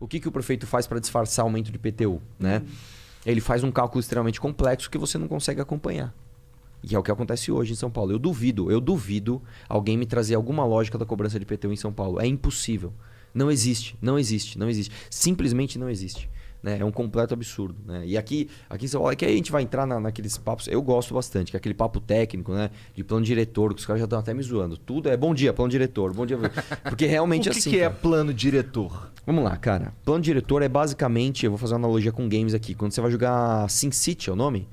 O que o prefeito faz para disfarçar aumento de IPTU, né? Ele faz um cálculo extremamente complexo que você não consegue acompanhar. E é o que acontece hoje em São Paulo. Eu duvido alguém me trazer alguma lógica da cobrança de IPTU em São Paulo. É impossível. Não existe. Simplesmente não existe. Né? É um completo absurdo. Né? E aqui em São Paulo, é que aí a gente vai entrar naqueles papos, eu gosto bastante, que é aquele papo técnico, né? De plano diretor, que os caras já estão até me zoando. Tudo é bom dia, plano diretor, bom dia. Porque realmente o assim. O que é plano diretor? Vamos lá, cara. Plano diretor é basicamente, eu vou fazer uma analogia com games aqui. Quando você vai jogar SimCity, é o nome?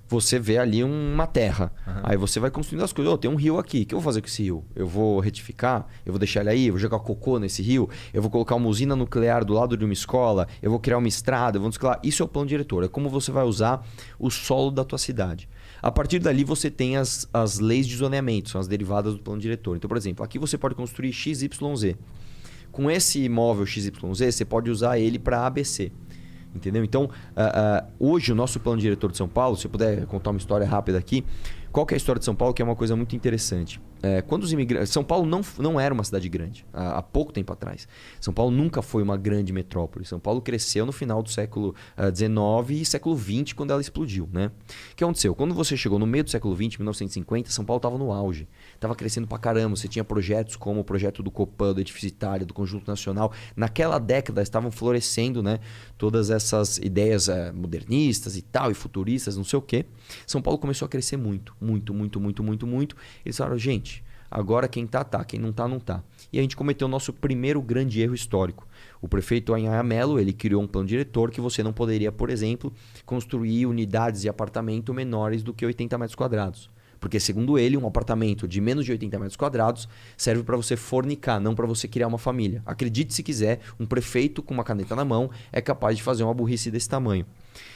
Você vê ali uma terra. Aí você vai construindo as coisas. Tem um rio aqui. O que eu vou fazer com esse rio? Eu vou retificar? Eu vou deixar ele aí? Eu vou jogar cocô nesse rio? Eu vou colocar uma usina nuclear do lado de uma escola? Eu vou criar uma estrada? Eu vou descolar. Isso é o plano diretor. É como você vai usar o solo da tua cidade. A partir dali você tem as leis de zoneamento. São as derivadas do plano diretor. Então, por exemplo, aqui você pode construir XYZ. Com esse imóvel XYZ, você pode usar ele para ABC. Entendeu? Então, hoje o nosso plano diretor de São Paulo, se eu puder contar uma história rápida aqui, qual que é a história de São Paulo, que é uma coisa muito interessante. Quando os imigrantes... São Paulo não era uma cidade grande, há pouco tempo atrás. São Paulo nunca foi uma grande metrópole. São Paulo cresceu no final do século XIX e século XX, quando ela explodiu. Né? O que aconteceu? Quando você chegou no meio do século XX, 1950, São Paulo estava no auge. Estava crescendo pra caramba. Você tinha projetos como o projeto do Copan, do Edifício Itália, do Conjunto Nacional. Naquela década estavam florescendo, né, todas essas ideias modernistas e tal, e futuristas, não sei o quê. São Paulo começou a crescer muito. Eles falaram, gente, agora quem tá, quem não tá, não tá. E a gente cometeu o nosso primeiro grande erro histórico. O prefeito Anhaya Mello, ele criou um plano diretor que você não poderia, por exemplo, construir unidades de apartamento menores do que 80 metros quadrados. Porque, segundo ele, um apartamento de menos de 80 metros quadrados serve para você fornicar, não para você criar uma família. Acredite se quiser, um prefeito com uma caneta na mão é capaz de fazer uma burrice desse tamanho.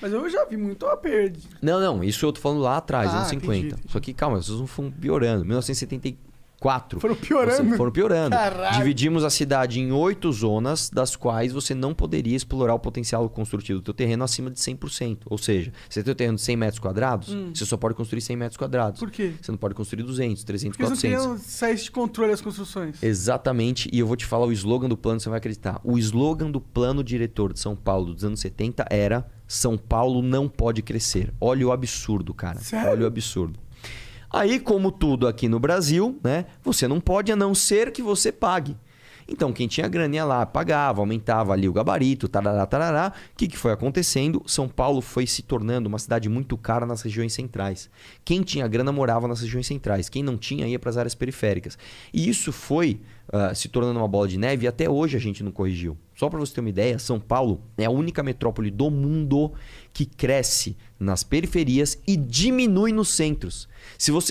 Mas eu já vi muito a perda. Não, isso eu tô falando lá atrás, anos 50. Entendi. Só que, calma, vocês não foram piorando. 1974. Foram piorando. Caralho. Dividimos a cidade em 8 zonas, das quais você não poderia explorar o potencial construtivo do teu terreno acima de 100%. Ou seja, você tem o terreno de 100 metros quadrados, você só pode construir 100 metros quadrados. Por quê? Você não pode construir 200, 300, Porque 400. não sair de controle as construções. Exatamente. E eu vou te falar o slogan do plano, você vai acreditar. O slogan do plano diretor de São Paulo dos anos 70 era: São Paulo não pode crescer. Olha o absurdo, cara. Sério? Olha o absurdo. Aí, como tudo aqui no Brasil, né, você não pode a não ser que você pague. Então, quem tinha grana ia lá, pagava, aumentava ali o gabarito, tarará. O que foi acontecendo? São Paulo foi se tornando uma cidade muito cara nas regiões centrais. Quem tinha grana morava nas regiões centrais. Quem não tinha ia para as áreas periféricas. E isso foi se tornando uma bola de neve e até hoje a gente não corrigiu. Só para você ter uma ideia, São Paulo é a única metrópole do mundo que cresce nas periferias e diminui nos centros.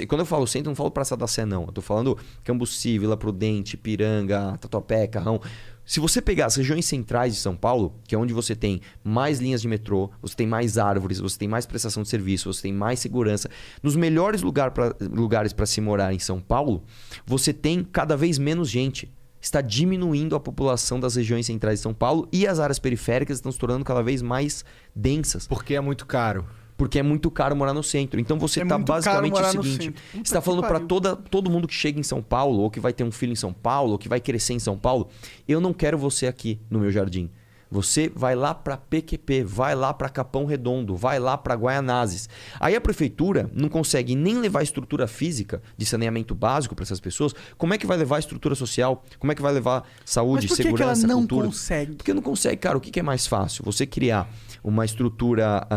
Quando eu falo centro, eu não falo Praça da Sé, não. Eu tô falando Cambuci, Vila Prudente, Piranga, Tatuapé, Carrão. Se você pegar as regiões centrais de São Paulo, que é onde você tem mais linhas de metrô, você tem mais árvores, você tem mais prestação de serviço, você tem mais segurança, nos melhores lugares para se morar em São Paulo, você tem cada vez menos gente. Está diminuindo a população das regiões centrais de São Paulo e as áreas periféricas estão se tornando cada vez mais densas. Porque é muito caro. Porque é muito caro morar no centro. Então você está basicamente o seguinte: você está falando para todo mundo que chega em São Paulo, ou que vai ter um filho em São Paulo, ou que vai crescer em São Paulo, eu não quero você aqui no meu jardim. Você vai lá para PQP, vai lá para Capão Redondo, vai lá para Guaianazes. Aí a prefeitura não consegue nem levar estrutura física de saneamento básico para essas pessoas. Como é que vai levar estrutura social? Como é que vai levar saúde, segurança, cultura? Mas por que ela não consegue? Porque não consegue, cara. O que é mais fácil? Você criar uma estrutura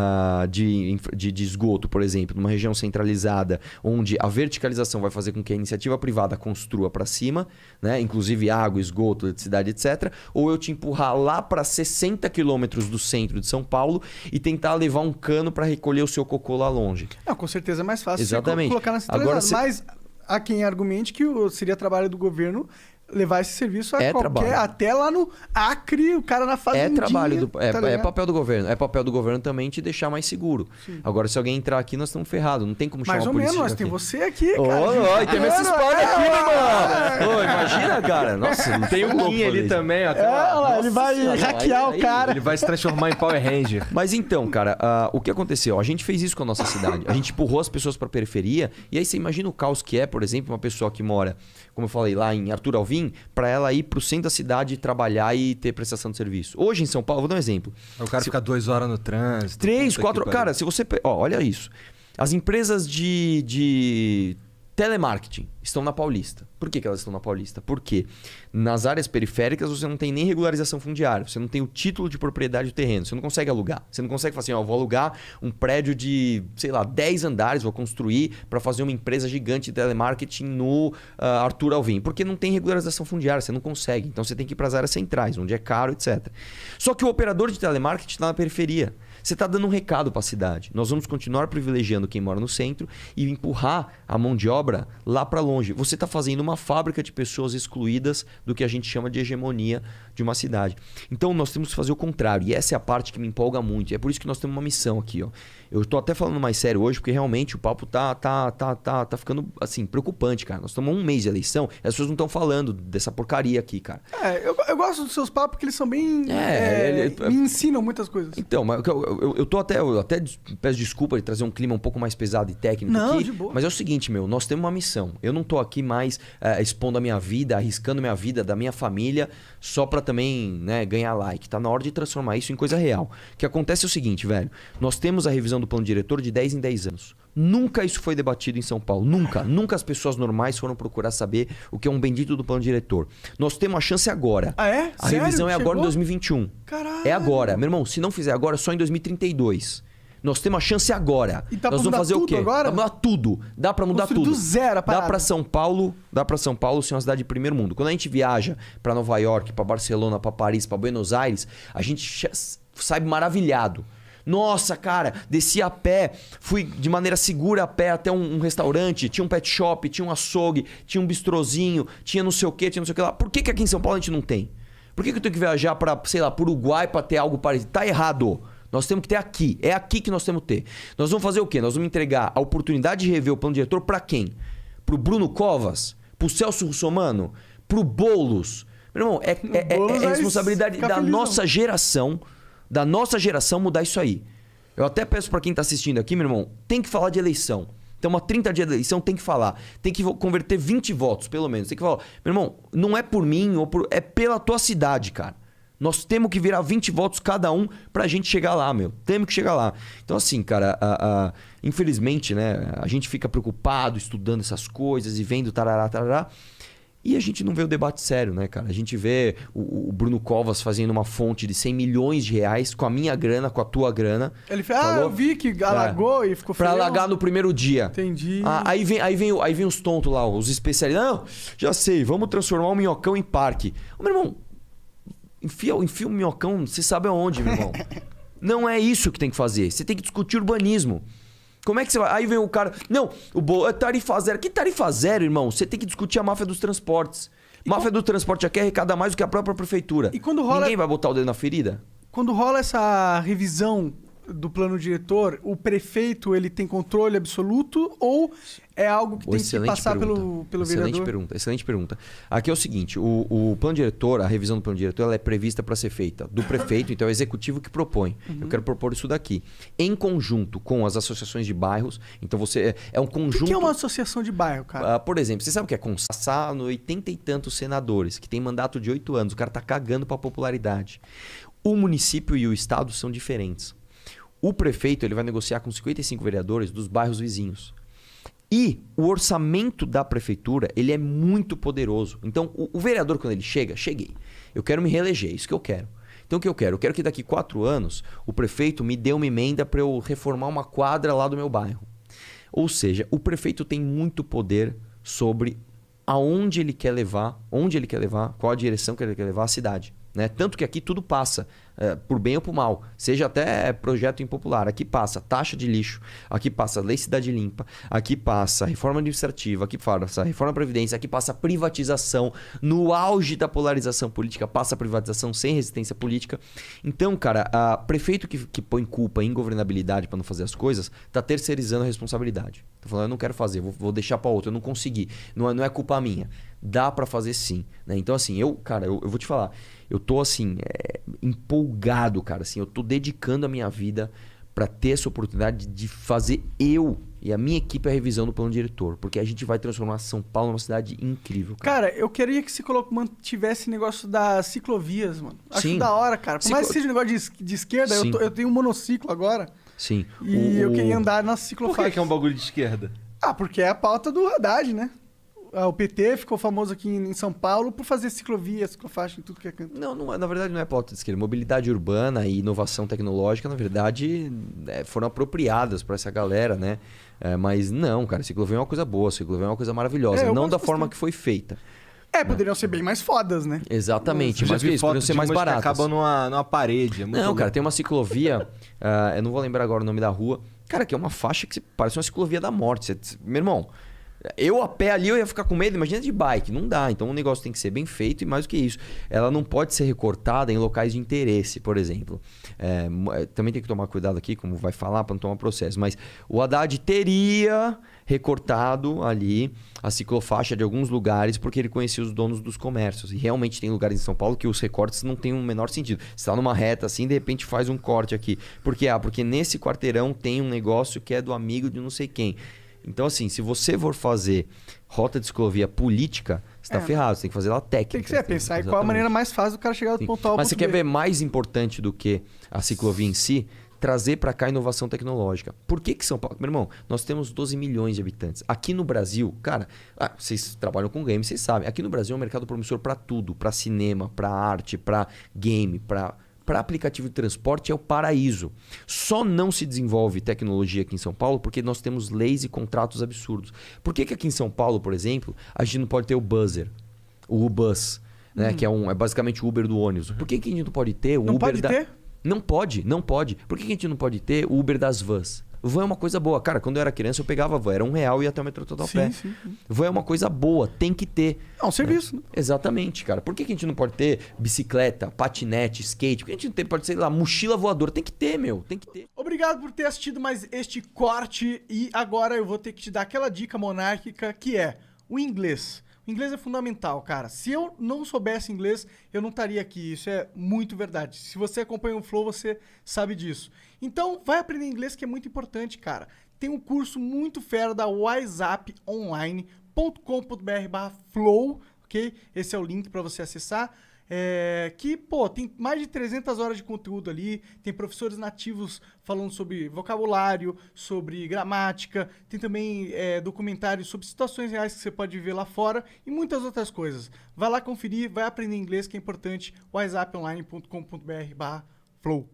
de esgoto, por exemplo, numa região centralizada, onde a verticalização vai fazer com que a iniciativa privada construa para cima, né? Inclusive água, esgoto, eletricidade, etc. Ou eu te empurrar lá para 60 quilômetros do centro de São Paulo e tentar levar um cano para recolher o seu cocô lá longe. Não, com certeza é mais fácil Exatamente. Você colocar na centralizada. Agora, mas há quem argumente que seria trabalho do governo levar esse serviço até lá no Acre, o cara na fazendinha. É papel do governo. É papel do governo também te deixar mais seguro. Sim. Agora, se alguém entrar aqui, nós estamos ferrados. Não tem como chamar a polícia. Mais ou menos, nós tem você aqui, cara. Tem esse spoiler aqui, meu irmão. Imagina, cara. Nossa, não tem um Kim ali também. Ele vai hackear o cara. Ele vai se transformar em Power Ranger. Mas então, cara, o que aconteceu? A gente fez isso com a nossa cidade. A gente empurrou as pessoas para a periferia. E aí você imagina o caos que é, por exemplo, uma pessoa que mora, como eu falei, lá em Arthur Alvim, Alvim para ela ir pro centro da cidade trabalhar e ter prestação de serviço. Hoje em São Paulo, vou dar um exemplo. O cara fica 2 horas no trânsito. 3, 4... Cara, se você... olha isso. As empresas de telemarketing estão na Paulista. Por que elas estão na Paulista? Porque nas áreas periféricas você não tem nem regularização fundiária, você não tem o título de propriedade do terreno, você não consegue alugar. Você não consegue falar assim, vou alugar um prédio de, 10 andares, vou construir para fazer uma empresa gigante de telemarketing no Arthur Alvim. Porque não tem regularização fundiária, você não consegue. Então você tem que ir para as áreas centrais, onde é caro, etc. Só que o operador de telemarketing está na periferia. Você está dando um recado para a cidade. Nós vamos continuar privilegiando quem mora no centro e empurrar a mão de obra lá para longe. Você está fazendo uma fábrica de pessoas excluídas do que a gente chama de hegemonia de uma cidade. Então nós temos que fazer o contrário. E essa é a parte que me empolga muito. E é por isso que nós temos uma missão aqui. Ó. Eu estou até falando mais sério hoje, porque realmente o papo tá ficando assim, preocupante, cara. Nós estamos há um mês de eleição e as pessoas não estão falando dessa porcaria aqui, cara. Eu gosto dos seus papos porque eles são bem... me ensinam muitas coisas. Então, mas eu até peço desculpa de trazer um clima um pouco mais pesado e técnico aqui. De boa. Mas é o seguinte, nós temos uma missão. Eu não tô aqui mais expondo a minha vida, arriscando minha vida da minha família só pra também ganhar like. Tá na hora de transformar isso em coisa real. O que acontece é o seguinte, velho. Nós temos a revisão do plano diretor de 10 em 10 anos. Nunca isso foi debatido em São Paulo. Nunca. Nunca as pessoas normais foram procurar saber o que é um bendito do plano diretor. Nós temos a chance agora. Ah, é? A revisão é agora em 2021. Caralho. É agora. Meu irmão, se não fizer agora, só em 2032. Nós temos a chance agora. E tá Nós vamos fazer o quê? Agora? Dá pra mudar tudo. Dá pra mudar Construir tudo. do zero a parada. Dá pra São Paulo ser uma cidade de primeiro mundo. Quando a gente viaja pra Nova York, pra Barcelona, pra Paris, pra Buenos Aires, a gente sai maravilhado. Nossa, cara, desci a pé, fui de maneira segura a pé até um restaurante, tinha um pet shop, tinha um açougue, tinha um bistrozinho, tinha não sei o que lá. Por que aqui em São Paulo a gente não tem? Por que eu tenho que viajar pra, pro Uruguai pra ter algo parecido? Tá errado. Nós temos que ter aqui. É aqui que nós temos que ter. Nós vamos fazer o quê? Nós vamos entregar a oportunidade de rever o plano diretor pra quem? Pro Bruno Covas? Pro Celso Russomano? Pro Boulos? Meu irmão, é responsabilidade da nossa geração mudar isso aí. Eu até peço pra quem tá assistindo aqui, meu irmão, tem que falar de eleição. Então, uma 30 dias de eleição tem que falar. Tem que converter 20 votos, pelo menos. Tem que falar, meu irmão, não é por mim, é pela tua cidade, cara. Nós temos que virar 20 votos cada um pra gente chegar lá, meu. Temos que chegar lá. Então, assim, cara, infelizmente, a gente fica preocupado estudando essas coisas e vendo tarará. E a gente não vê o debate sério, né, cara? A gente vê o Bruno Covas fazendo uma fonte de 100 milhões de reais com a minha grana, com a tua grana. Ele fala, eu vi que alagou e ficou feio. Pra alagar no primeiro dia. Entendi. Aí vem os tontos lá, os especialistas. Não, já sei, vamos transformar o Minhocão em parque. Meu irmão, enfia o Minhocão, você sabe aonde, meu irmão. Não é isso que tem que fazer. Você tem que discutir urbanismo. Como é que você vai? Aí vem o cara... Não, é tarifa zero. Que tarifa zero, irmão? Você tem que discutir a máfia dos transportes. Máfia do transporte já quer arrecadar mais do que a própria prefeitura. E quando rola... Ninguém vai botar o dedo na ferida? Quando rola essa revisão do plano diretor, o prefeito ele tem controle absoluto ou é algo que tem que passar pelo vereador? Excelente pergunta. Aqui é o seguinte, o plano diretor, a revisão do plano diretor, ela é prevista para ser feita do prefeito, então é o executivo que propõe. Eu quero propor isso daqui. Em conjunto com as associações de bairros, então você é um conjunto... O que é uma associação de bairro, cara? Por exemplo, você sabe o que é Consassa no 80 e tantos senadores, que tem mandato de 8 anos, o cara tá cagando para popularidade. O município e o estado são diferentes. O prefeito ele vai negociar com 55 vereadores dos bairros vizinhos. E o orçamento da prefeitura ele é muito poderoso. Então, o vereador, quando ele cheguei. Eu quero me reeleger, isso que eu quero. Então, o que eu quero? Eu quero que daqui 4 anos o prefeito me dê uma emenda para eu reformar uma quadra lá do meu bairro. Ou seja, o prefeito tem muito poder sobre aonde ele quer levar, qual a direção que ele quer levar a cidade. Tanto que aqui tudo passa, por bem ou por mal. Seja até projeto impopular. Aqui passa taxa de lixo, aqui passa lei cidade limpa, aqui passa reforma administrativa, aqui passa reforma da Previdência, aqui passa privatização. No auge da polarização política, passa privatização sem resistência política. Então, cara, prefeito que põe culpa em governabilidade para não fazer as coisas, tá terceirizando a responsabilidade. Tá falando, eu não quero fazer, vou deixar para outro, eu não consegui. Não é culpa minha. Dá para fazer sim. Então, assim, eu vou te falar, eu tô assim, empolgado, cara. Assim, eu tô dedicando a minha vida para ter essa oportunidade de fazer eu e a minha equipe é a revisão do plano diretor, porque a gente vai transformar São Paulo numa cidade incrível. Cara, eu queria que mantivesse negócio das ciclovias, mano. Acho Sim. Da hora, cara. Por mais que seja um negócio de esquerda, eu tenho um monociclo agora. Sim. E eu queria andar nas ciclofaixas. Por que é um bagulho de esquerda? Porque é a pauta do Haddad, né? O PT ficou famoso aqui em São Paulo por fazer ciclovia, ciclofaixa em tudo que é canto. Não, na verdade não é pauta de esquerda. Mobilidade urbana e inovação tecnológica, na verdade, foram apropriadas para essa galera, né? Mas não, cara, ciclovia é uma coisa boa, ciclovia é uma coisa maravilhosa. Não da forma que foi feita. Poderiam ser bem mais fodas, né? Exatamente, mas isso, poderiam ser mais baratas. Acaba numa parede. Não, cara, tem uma ciclovia, eu não vou lembrar agora o nome da rua, cara, que é uma faixa que parece uma ciclovia da morte. Meu irmão, eu a pé ali eu ia ficar com medo, imagina de bike, não dá. Então o negócio tem que ser bem feito e mais do que isso. Ela não pode ser recortada em locais de interesse, por exemplo. Também tem que tomar cuidado aqui, como vai falar, para não tomar processo. Mas o Haddad teria recortado ali a ciclofaixa de alguns lugares porque ele conhecia os donos dos comércios. E realmente tem lugares em São Paulo que os recortes não têm o menor sentido. Você está numa reta assim, de repente faz um corte aqui. Por quê? Porque nesse quarteirão tem um negócio que é do amigo de não sei quem. Então, assim, se você for fazer rota de ciclovia política, você tá ferrado. Você tem que fazer ela técnica. Tem que ser, pensar em qual a maneira mais fácil do cara chegar do ponto A ao ponto B. Mas você quer ver mais importante do que a ciclovia em si? Trazer para cá inovação tecnológica. Por que São Paulo? Meu irmão, nós temos 12 milhões de habitantes. Aqui no Brasil, cara, vocês trabalham com game, vocês sabem. Aqui no Brasil é um mercado promissor para tudo. Para cinema, para arte, para game, para aplicativo de transporte é o paraíso. Só não se desenvolve tecnologia aqui em São Paulo porque nós temos leis e contratos absurdos. Por que aqui em São Paulo, por exemplo, a gente não pode ter o buzzer, o U-Bus, né? Que é basicamente o Uber do ônibus? Por que a gente não pode ter o não Uber pode ter? Não pode. Por que a gente não pode ter o Uber das vans? Van é uma coisa boa. Cara, quando eu era criança eu pegava a van, era R$1 e ia até o metrô todo a pé. Sim. Van é uma coisa boa, tem que ter. É um serviço, né? Exatamente, cara. Por que a gente não pode ter bicicleta, patinete, skate? Por que a gente não pode, sei lá, mochila voadora? Tem que ter, meu. Tem que ter. Obrigado por ter assistido mais este corte. E agora eu vou ter que te dar aquela dica monárquica que é o inglês. O inglês é fundamental, cara. Se eu não soubesse inglês, eu não estaria aqui. Isso é muito verdade. Se você acompanha o Flow, você sabe disso. Então, vai aprender inglês, que é muito importante, cara. Tem um curso muito fera da wiseuponline.com.br/flow, ok? Esse é o link para você acessar. Tem mais de 300 horas de conteúdo ali, tem professores nativos falando sobre vocabulário, sobre gramática, tem também documentários sobre situações reais que você pode viver lá fora e muitas outras coisas. Vai lá conferir, vai aprender inglês, que é importante, wiseuponline.com.br/flow.